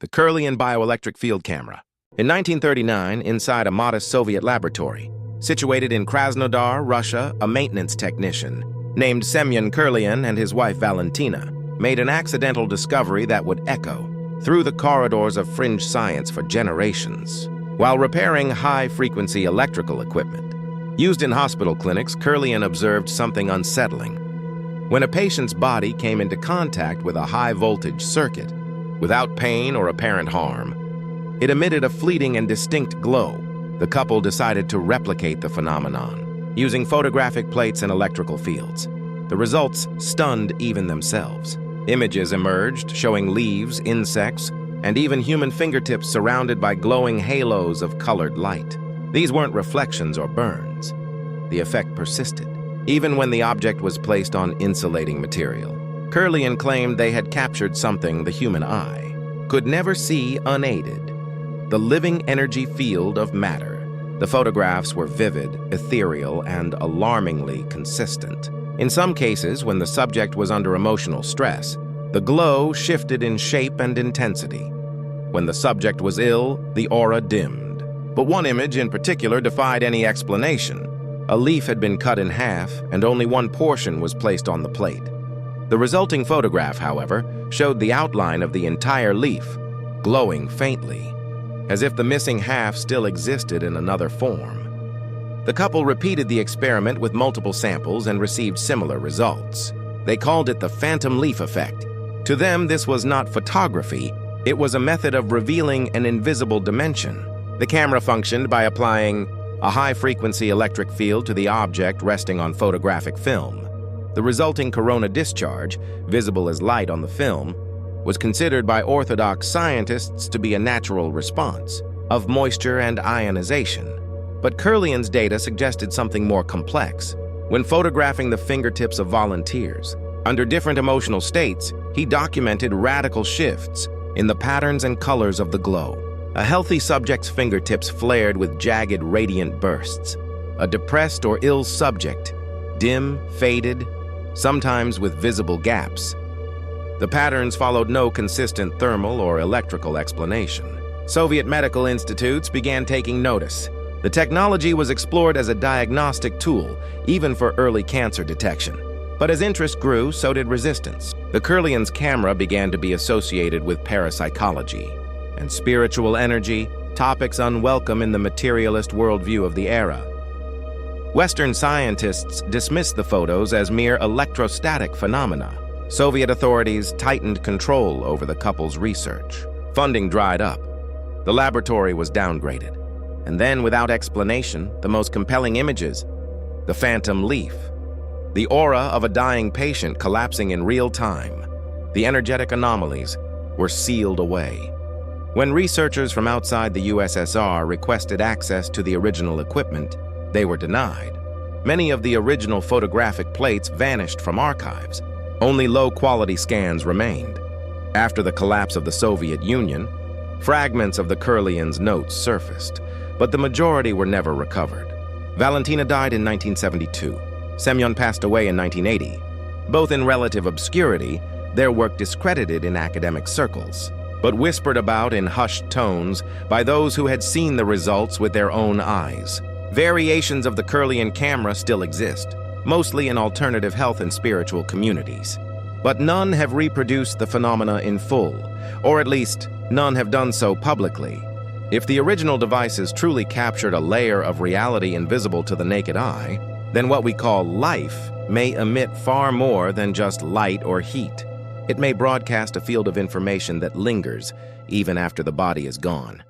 the Kirlian bioelectric field camera. In 1939, inside a modest Soviet laboratory, situated in Krasnodar, Russia, a maintenance technician named Semyon Kirlian and his wife Valentina made an accidental discovery that would echo through the corridors of fringe science for generations. While repairing high-frequency electrical equipment used in hospital clinics, Kirlian observed something unsettling. When a patient's body came into contact with a high-voltage circuit, without pain or apparent harm, it emitted a fleeting and distinct glow. The couple decided to replicate the phenomenon, using photographic plates and electrical fields. The results stunned even themselves. Images emerged showing leaves, insects, and even human fingertips surrounded by glowing halos of colored light. These weren't reflections or burns. The effect persisted, even when the object was placed on insulating material. Kirlian claimed they had captured something the human eye could never see unaided: the living energy field of matter. The photographs were vivid, ethereal, and alarmingly consistent. In some cases, when the subject was under emotional stress, the glow shifted in shape and intensity. When the subject was ill, the aura dimmed. But one image in particular defied any explanation. A leaf had been cut in half, and only one portion was placed on the plate. The resulting photograph, however, showed the outline of the entire leaf, glowing faintly, as if the missing half still existed in another form. The couple repeated the experiment with multiple samples and received similar results. They called it the phantom leaf effect. To them, this was not photography, it was a method of revealing an invisible dimension. The camera functioned by applying a high-frequency electric field to the object resting on photographic film. The resulting corona discharge, visible as light on the film, was considered by orthodox scientists to be a natural response of moisture and ionization. But Kirlian's data suggested something more complex. When photographing the fingertips of volunteers, under different emotional states, he documented radical shifts in the patterns and colors of the glow. A healthy subject's fingertips flared with jagged, radiant bursts. A depressed or ill subject, dim, faded, sometimes with visible gaps. The patterns followed no consistent thermal or electrical explanation. Soviet medical institutes began taking notice. The technology was explored as a diagnostic tool, even for early cancer detection. But as interest grew, so did resistance. The Kirlian's camera began to be associated with parapsychology and spiritual energy, topics unwelcome in the materialist worldview of the era. Western scientists dismissed the photos as mere electrostatic phenomena. Soviet authorities tightened control over the couple's research. Funding dried up. The laboratory was downgraded. And then, without explanation, the most compelling images: the phantom leaf, the aura of a dying patient collapsing in real time, the energetic anomalies, were sealed away. When researchers from outside the USSR requested access to the original equipment, they were denied. Many of the original photographic plates vanished from archives. Only low-quality scans remained. After the collapse of the Soviet Union, fragments of the Kirlian's notes surfaced, but the majority were never recovered. Valentina died in 1972. Semyon passed away in 1980. Both in relative obscurity, their work discredited in academic circles, but whispered about in hushed tones by those who had seen the results with their own eyes. Variations of the Kirlian camera still exist, mostly in alternative health and spiritual communities. But none have reproduced the phenomena in full, or at least none have done so publicly. If the original devices truly captured a layer of reality invisible to the naked eye, then what we call life may emit far more than just light or heat. It may broadcast a field of information that lingers even after the body is gone.